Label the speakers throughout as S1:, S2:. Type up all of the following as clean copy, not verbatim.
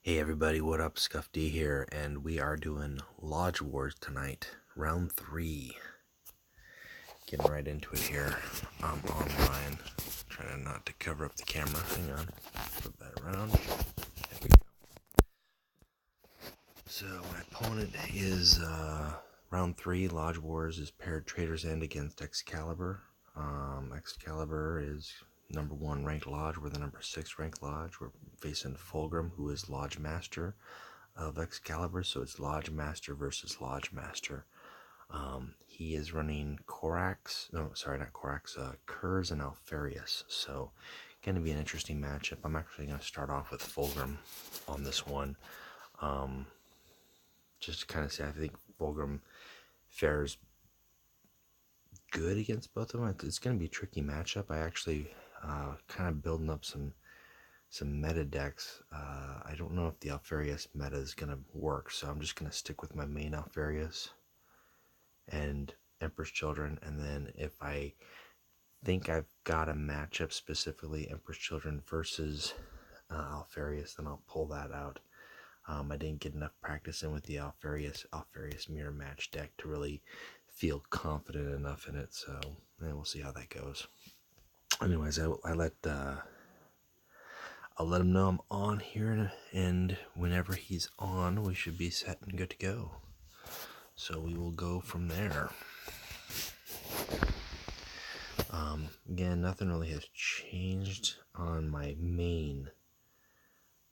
S1: Hey everybody, what up? Scuff D here, and we are doing Lodge Wars tonight, round 3. Getting right into it here. I'm online, trying not to cover up the camera. Hang on, flip that around. There we go. So my opponent is round 3. Lodge Wars is paired Trader's End against Excalibur. Excalibur is number 1 ranked lodge. We're the number 6 ranked lodge. We're facing Fulgrim, who is Lodge Master of Excalibur, so it's Lodge Master versus Lodge Master. He is running Curze and Alpharius, so going to be an interesting matchup. I'm actually going to start off with Fulgrim on this one, just to kind of say I think Fulgrim fares good against both of them. It's going to be a tricky matchup. I actually kind of building up some meta decks. I don't know if the Alpharius meta is going to work, so I'm just going to stick with my main Alpharius and Emperor's Children, and then if I think I've got a matchup, specifically Emperor's Children versus Alpharius, then I'll pull that out. I didn't get enough practice in with the Alpharius mirror match deck to really feel confident enough in it, so we'll see how that goes. Anyways, I'll let him know I'm on here, and whenever he's on, we should be set and good to go. So we will go from there. Again, nothing really has changed on my main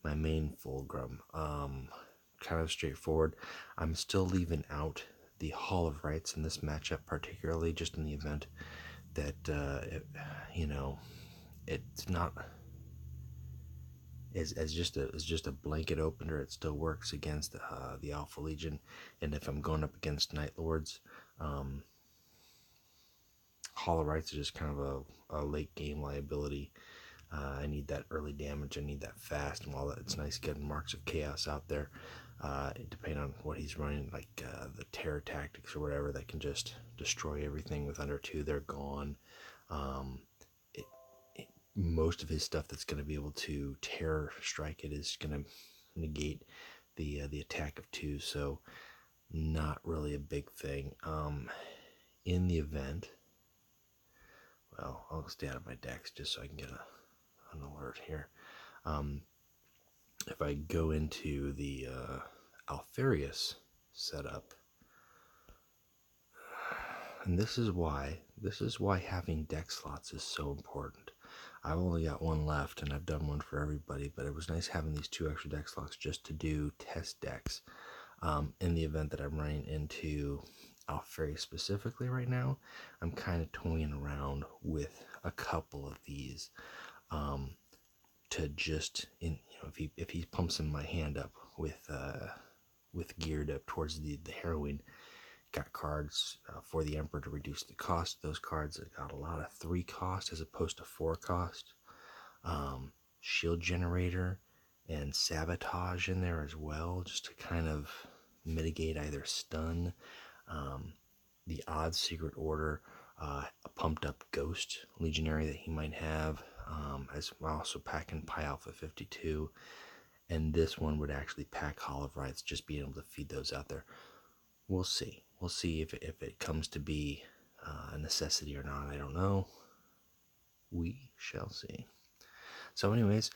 S1: Fulgrim. Kind of straightforward. I'm still leaving out the Hall of Rights in this matchup, particularly just in the event that it's not as just a blanket opener. It still works against the Alpha Legion, and if I'm going up against Night Lords, Hall of Rights is just kind of a late game liability. I need that early damage. I need that fast, and while it's nice getting Marks of Chaos out there, depending on what he's running, like the Terror Tactics or whatever, that can just destroy everything with under 2. They're gone. Most of his stuff that's going to be able to Terror Strike it is going to negate the attack of 2, so not really a big thing. In the event, well, I'll stay out of my decks just so I can get an alert here. If I go into the Alpharius setup, and this is why having deck slots is so important. I've only got one left, and I've done one for everybody, but it was nice having these 2 extra deck slots just to do test decks. In the event that I'm running into Alpharius specifically right now, I'm kind of toying around with a couple of these to just, if he pumps in my hand up with geared up towards the harrowing, got cards for the Emperor to reduce the cost of those cards. It got a lot of 3 cost as opposed to 4 cost. Shield Generator and Sabotage in there as well, just to kind of mitigate either stun. The odd Secret Order, a pumped up Ghost Legionary that he might have, as well, also packing Pi Alpha 52. And this one would actually pack Hall of Rights, just being able to feed those out there. We'll see. We'll see if it comes to be a necessity or not. I don't know. We shall see. So anyways,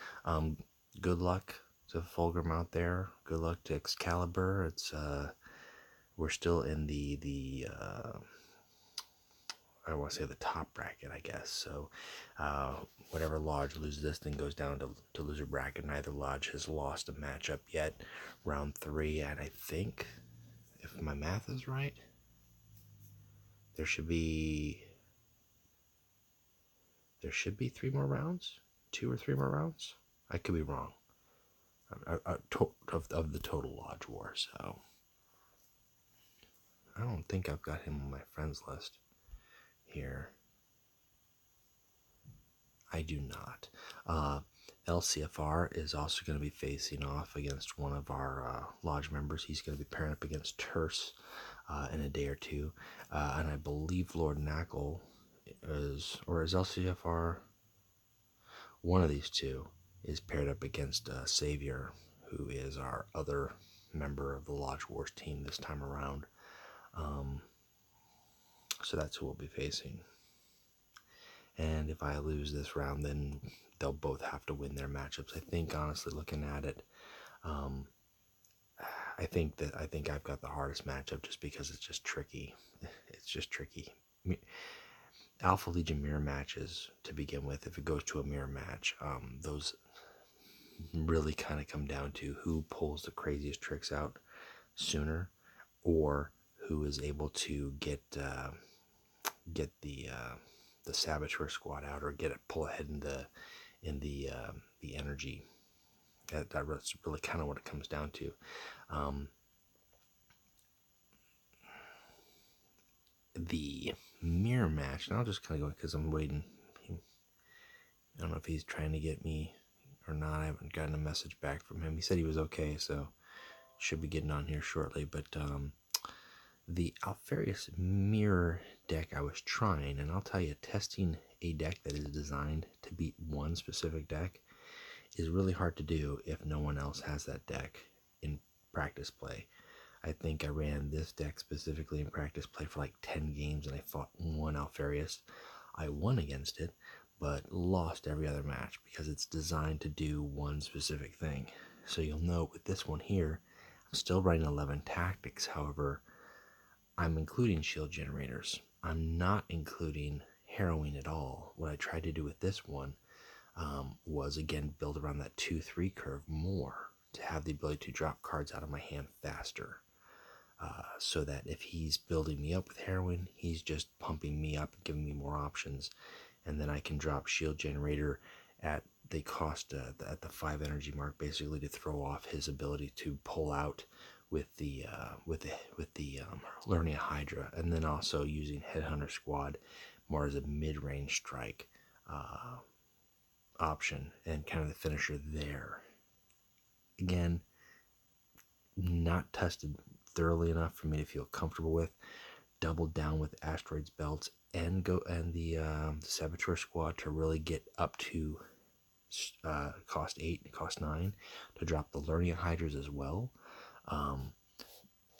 S1: good luck to Fulgrim out there. Good luck to Excalibur. It's we're still in the I want to say the top bracket, I guess. So whatever lodge loses this thing goes down to loser bracket. Neither lodge has lost a matchup yet. Round 3, and I think, if my math is right, there should be 3 more rounds, 2 or 3 more rounds. I could be wrong. Of the total Lodge War, so I don't think I've got him on my friends list here. I do not. LCFR is also going to be facing off against one of our Lodge members. He's going to be pairing up against Terse in a day or 2. And I believe Lord Knackle is LCFR, one of these 2 is paired up against Savior, who is our other member of the Lodge Wars team this time around. So that's who we'll be facing. And if I lose this round, then they'll both have to win their matchups. I think, honestly, looking at it, I think I've got the hardest matchup just because it's just tricky. It's just tricky. Alpha Legion mirror matches, to begin with, if it goes to a mirror match, those really kind of come down to who pulls the craziest tricks out sooner, or who is able to get the Saboteur squad out, or pull ahead in the energy. That's really kind of what it comes down to. The mirror match, and I'll just kind of go because I'm waiting. I don't know if he's trying to get me or not. I haven't gotten a message back from him. He said he was okay, so should be getting on here shortly. But the Alpharius mirror deck I was trying, and I'll tell you, testing a deck that is designed to beat one specific deck is really hard to do if no one else has that deck in practice play. I think I ran this deck specifically in practice play for like 10 games, and I fought one Alpharius. I won against it, but lost every other match because it's designed to do one specific thing. So you'll note with this one here, I'm still running 11 tactics. However, I'm including shield generators. I'm not including harrowing at all. What I tried to do with this one was, again, build around that 2-3 curve more to have the ability to drop cards out of my hand faster. So that if he's building me up with heroin, he's just pumping me up and giving me more options, and then I can drop shield generator at the cost at the 5 energy mark, basically to throw off his ability to pull out with the Lernia Hydra, and then also using Headhunter Squad more as a mid-range strike option and kind of the finisher there. Again, not tested thoroughly enough for me to feel comfortable with. Doubled down with Asteroids Belts and the Saboteur Squad to really get up to cost 8 and cost 9 to drop the Lernia Hydras as well,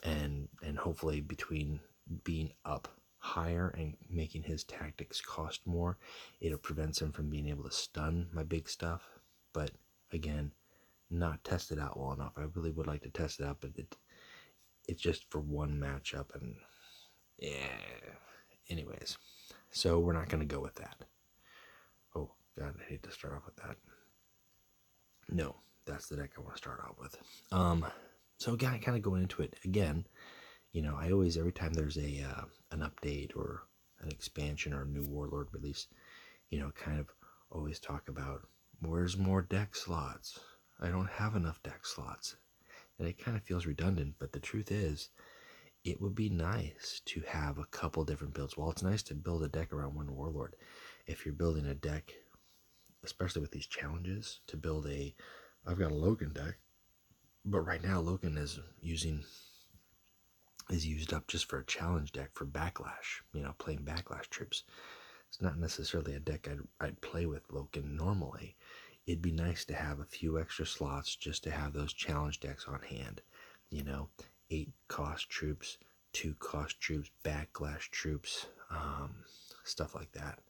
S1: and hopefully between being up higher and making his tactics cost more, it prevents him from being able to stun my big stuff. But again, not tested out well enough. I really would like to test it out, but it's just for one matchup, and yeah. Anyways, so we're not going to go with that. Oh, God, I hate to start off with that. No, that's the deck I want to start off with. So again, kind of going into it again, I always, every time there's an update or an expansion or a new Warlord release, kind of always talk about, where's more deck slots? I don't have enough deck slots. And it kind of feels redundant, but the truth is, it would be nice to have a couple different builds. While it's nice to build a deck around one Warlord, if you're building a deck, especially with these challenges, to build I've got a Logan deck, but right now Logan is used up just for a challenge deck for Backlash, playing Backlash troops. It's not necessarily a deck I'd play with Logan normally. It'd be nice to have a few extra slots just to have those challenge decks on hand. 8 cost troops, 2 cost troops, Backlash troops, stuff like that.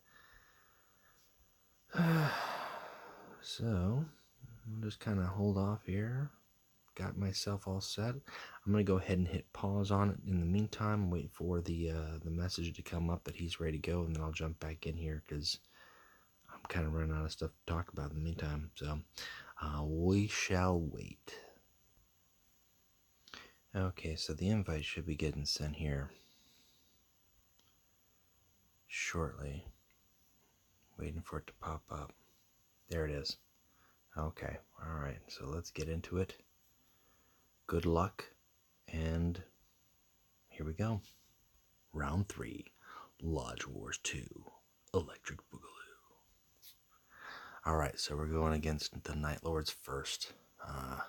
S1: So, I'll just kind of hold off here. Got myself all set. I'm going to go ahead and hit pause on it in the meantime, wait for the message to come up that he's ready to go, and then I'll jump back in here because I'm kind of running out of stuff to talk about in the meantime. So, we shall wait. Okay, so the invite should be getting sent here shortly. Waiting for it to pop up. There it is. Okay, alright, so let's get into it. Good luck, and here we go. Round 3, Lodge Wars 2, Electric Boogaloo. Alright, so we're going against the Night Lords first. I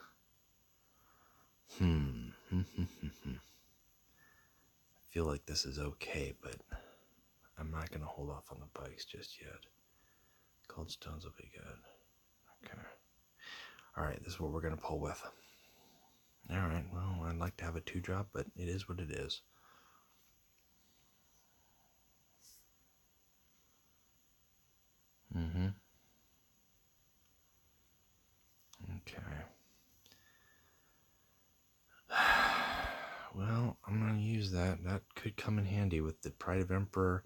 S1: feel like this is okay, but I'm not going to hold off on the bikes just yet. Cold stones will be good. Okay. Alright, this is what we're going to pull with. Alright, well, I'd like to have a 2-drop, but it is what it is. Okay. Well, I'm going to use that. That could come in handy with the Pride of Emperor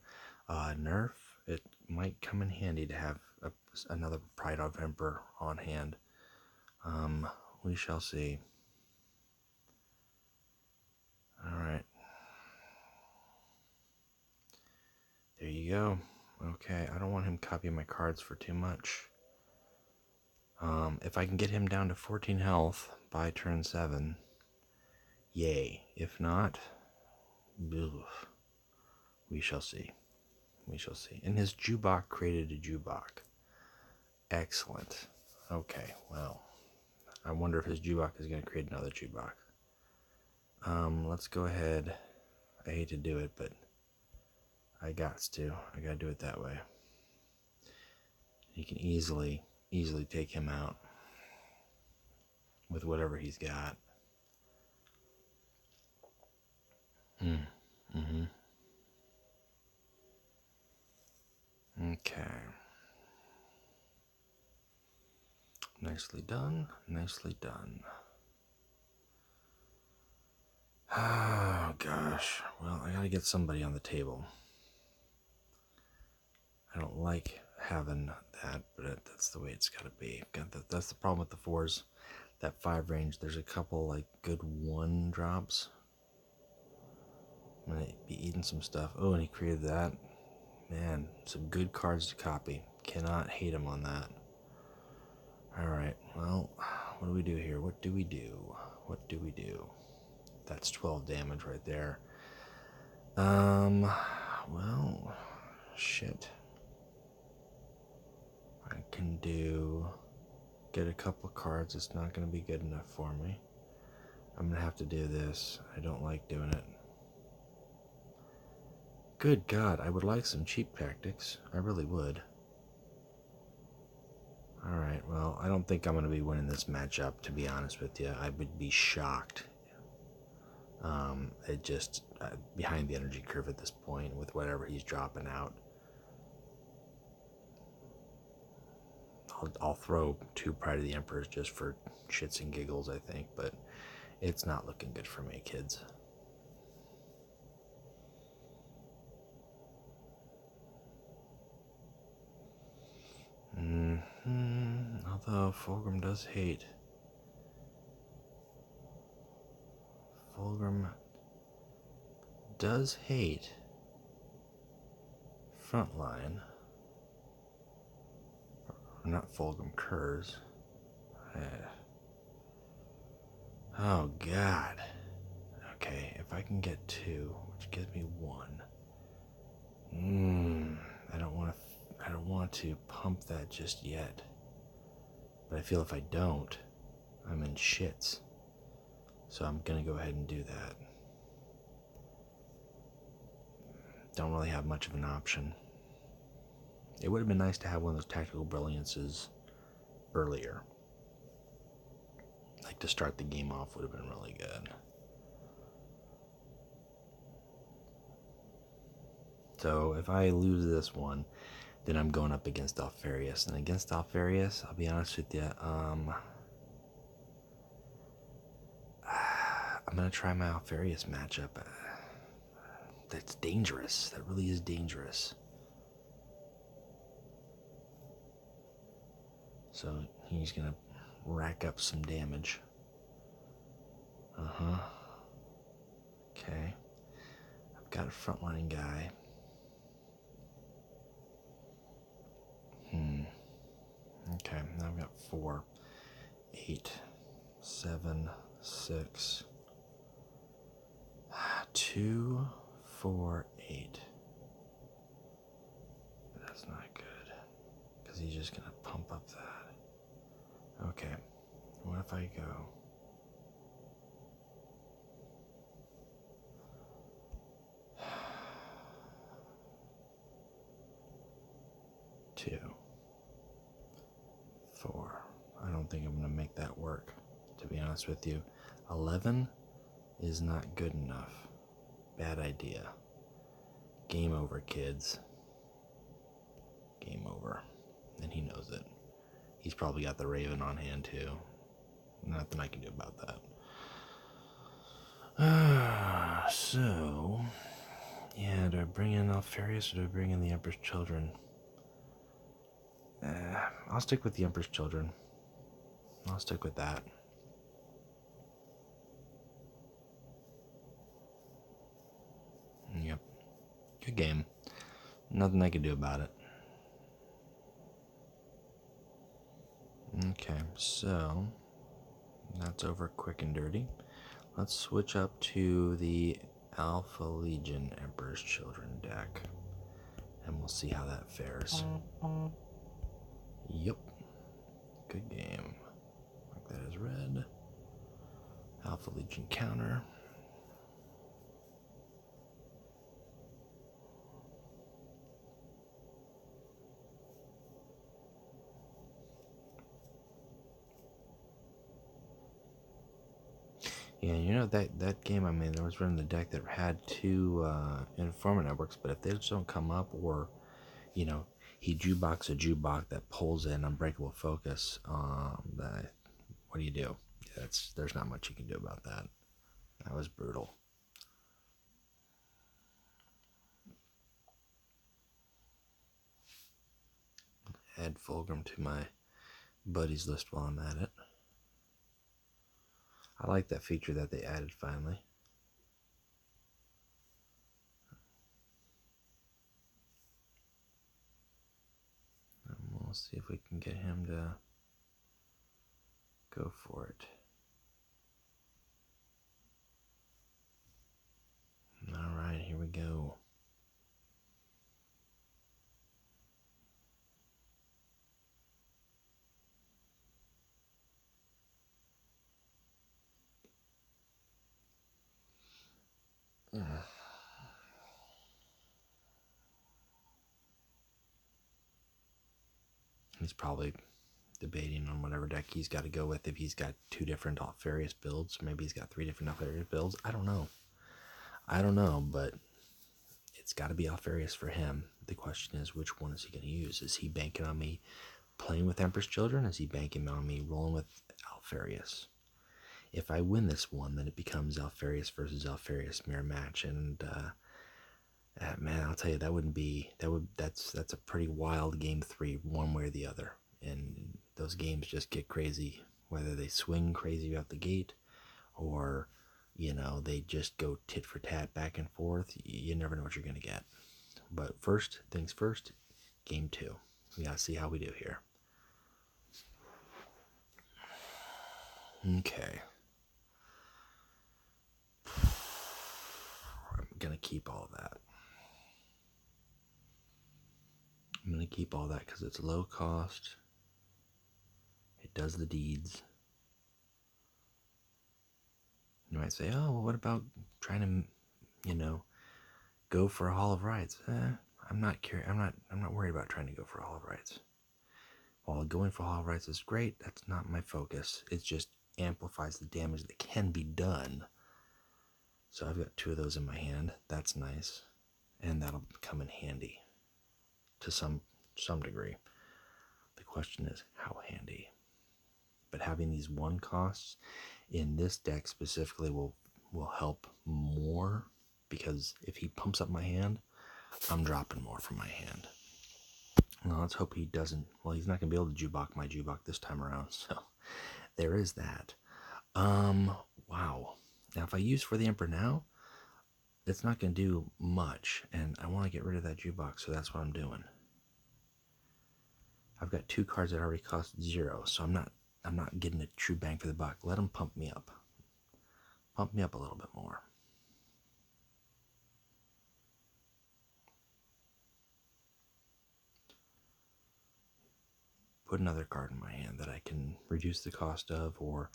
S1: nerf. It might come in handy to have another Pride of Emperor on hand. We shall see. Alright. There you go. Okay, I don't want him copying my cards for too much. If I can get him down to 14 health by turn 7, yay. If not, ugh, we shall see. We shall see. And his Jubok created a Jubok. Excellent. Okay, well, I wonder if his Jubok is going to create another Jubok. Let's go ahead. I hate to do it, but I got to do it that way. He can easily take him out with whatever he's got. Okay. Nicely done. Nicely done. Oh, gosh. Well, I gotta get somebody on the table. I don't like having that, but that's the way it's gotta be. That's the problem with the 4s. That 5 range, there's a couple, like, good 1-drops. I'm gonna be eating some stuff. Oh, and he created that. Man, some good cards to copy. Cannot hate him on that. Alright, well, what do we do here? What do we do? What do we do? That's 12 damage right there. Well, shit. I can get a couple cards. It's not going to be good enough for me. I'm going to have to do this. I don't like doing it. Good God, I would like some cheap tactics. I really would. Alright, well, I don't think I'm going to be winning this matchup, to be honest with you. I would be shocked. It just, behind the energy curve at this point, with whatever he's dropping out. I'll throw 2 Pride of the Emperors just for shits and giggles, I think, but it's not looking good for me, kids. Although Fulgrim does hate. Fulgrim does hate Frontline. Or not Fulgrim, Curze. Oh, God. Okay, if I can get 2, which gives me 1. I don't want to pump that just yet. But I feel if I don't, I'm in shits. So I'm gonna go ahead and do that. Don't really have much of an option. It would have been nice to have one of those tactical brilliances earlier. Like to start the game off would have been really good. So if I lose this one, then I'm going up against Alpharius. And against Alpharius, I'll be honest with you, I'm going to try my Alpharius matchup. That's dangerous. That really is dangerous. So he's going to rack up some damage. Okay. I've got a frontline guy. Okay, now I've got 4, 8, 7, 6, 2, 4, 8. That's not good, because he's just going to pump up that. Okay, what if I go 2, 4? I don't don't think I'm going to make that work, to be honest with you. 11 is not good enough. Bad idea. Game over, kids. Game over. And he knows it. He's probably got the Raven on hand, too. Nothing I can do about that. So, yeah, do I bring in Alpharius or do I bring in the Emperor's Children? I'll stick with the Emperor's Children. I'll stick with that. Yep. Good game. Nothing I can do about it. Okay, so that's over quick and dirty. Let's switch up to the Alpha Legion Emperor's Children deck. And we'll see how that fares. Yep. Good game. Mark that as red. Alpha Legion counter. Yeah, you know, that game I made, I was running the deck that had two informant networks, but if they just don't come up, or, you know, he jukebox a jukebox that pulls in Unbreakable Focus, what do you do? Yeah, there's not much you can do about that. That was brutal. Add Fulgrim to my buddies list while I'm at it. I like that feature that they added finally. And we'll see if we can get him to go for it. Alright, here we go. He's probably debating on whatever deck he's got to go with. If he's got two different Alpharius builds, maybe he's got three different Alpharius builds. I don't know, but it's got to be Alpharius for him. The question is, which one is he going to use? Is he banking on me playing with Emperor's Children? Is he banking on me rolling with Alpharius? If I win this one, then it becomes Alpharius versus Alpharius mirror match, and man, I'll tell you, that's a pretty wild game 3, one way or the other. And those games just get crazy, whether they swing crazy out the gate, or, you know, they just go tit for tat back and forth. You never know what you're gonna get. But first things first, game 2. We gotta see how we do here. Okay. I'm gonna keep all that. I'm going to keep all that because it's low cost. It does the deeds. You might say, oh, well, what about trying to, you know, go for a Hall of Rights? I'm not worried about trying to go for a Hall of Rights. While going for Hall of Rights is great, that's not my focus. It just amplifies the damage that can be done. So I've got 2 of those in my hand. That's nice. And that'll come in handy to some degree. The question is, how handy? But having these 1 costs in this deck specifically will help more, because if he pumps up my hand, I'm dropping more from my hand. Now let's hope he doesn't. Well, he's not going to be able to jukebox my jukebox this time around, so there is that. Wow. Now if I use For the Emperor now, it's not going to do much, and I want to get rid of that jukebox, so that's what I'm doing. I've got 2 cards that already cost 0, so I'm not getting a true bang for the buck. Let him pump me up. Pump me up a little bit more. Put another card in my hand that I can reduce the cost of, or,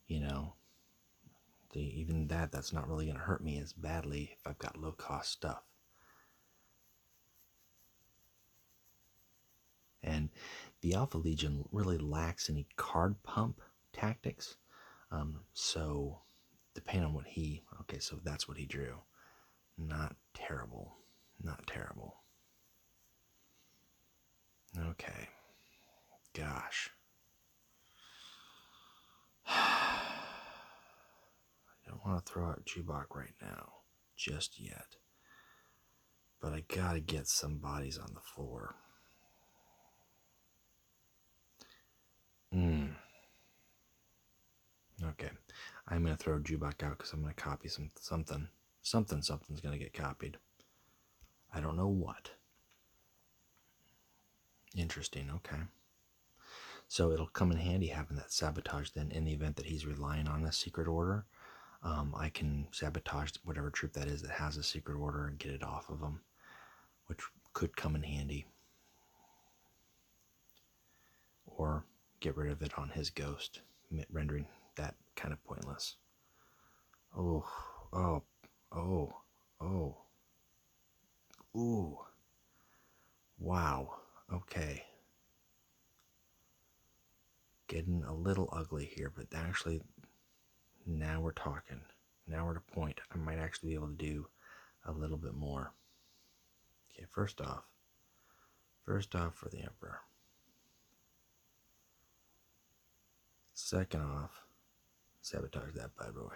S1: you know, even that's not really going to hurt me as badly if I've got low cost stuff. And the Alpha Legion really lacks any card pump tactics. So depending on what okay, so that's what he drew. Not terrible. Not terrible. Okay. Gosh. I don't want to throw out Jubok right now. Just yet. But I gotta get some bodies on the floor. Okay. I'm going to throw Jubok out because I'm going to copy something. Something's going to get copied. I don't know what. Interesting. Okay. So it'll come in handy having that sabotage then in the event that he's relying on a secret order. I can sabotage whatever troop that is that has a secret order and get it off of him, which could come in handy. Or get rid of it on his ghost, rendering that kind of pointless. Oh. Ooh. Wow. Okay. Getting a little ugly here, but actually, now we're talking. Now we're at a point. I might actually be able to do a little bit more. Okay, first off for the Emperor. Second off, sabotage that bad boy.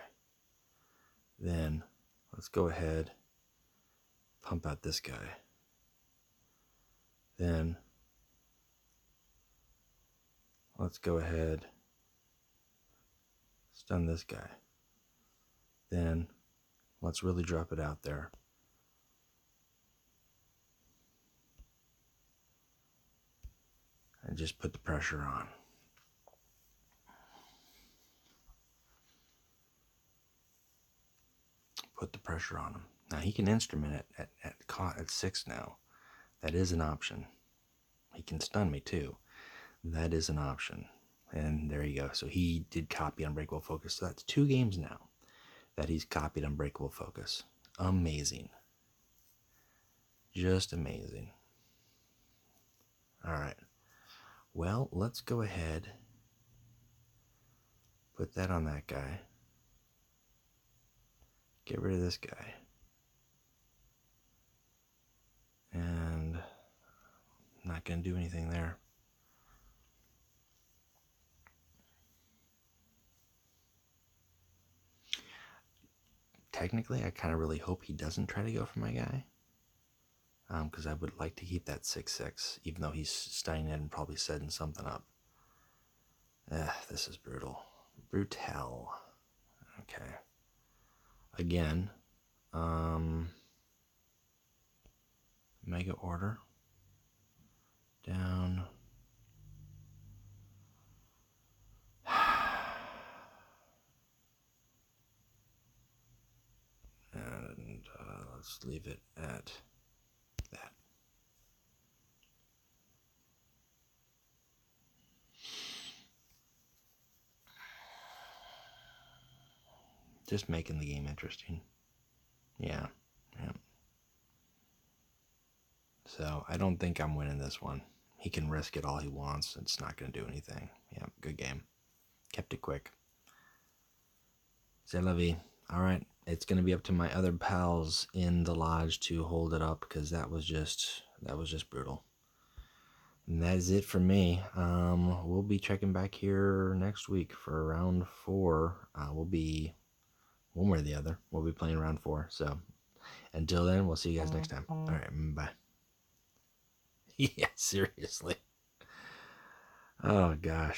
S1: Then, let's go ahead, pump out this guy. Then, let's go ahead, stun this guy. Then, let's really drop it out there. And just put the pressure on. Put the pressure on him. Now he can instrument it at 6 now. That is an option. He can stun me too. That is an option. And there you go. So he did copy Unbreakable Focus. So that's 2 games now that he's copied Unbreakable Focus. Amazing. Just amazing. All right. Well, let's go ahead. Put that on that guy. Get rid of this guy. And I'm not going to do anything there. Technically, I kind of really hope he doesn't try to go for my guy. Because I would like to keep that 6/6, even though he's stunning it and probably setting something up. This is brutal. Brutal. Okay. Again, Mega Order. Down. And let's leave it at that. Just making the game interesting. Yeah. So I don't think I'm winning this one. He can risk it all he wants. It's not going to do anything. Yeah, good game. Kept it quick. C'est la vie. All right. It's going to be up to my other pals in the lodge to hold it up because that was just brutal. And that is it for me. We'll be checking back here next week for round 4. We'll be one way or the other. We'll be playing round 4. So until then, we'll see you guys next time. All right. Bye. Yeah, seriously. Oh, gosh.